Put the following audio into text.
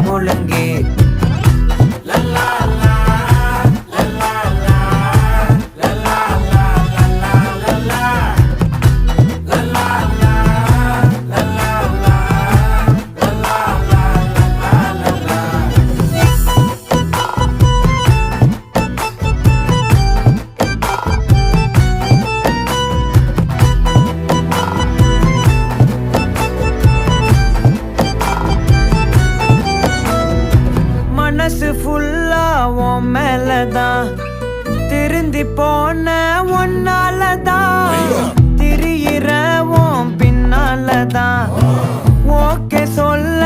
முழங்கு மனசு ஃபுல்லா உன் மேலதான் திருந்தி போன ஒன்னாலதான் திரியிற உன் பின்னாலதான் ஓகே சொல்ல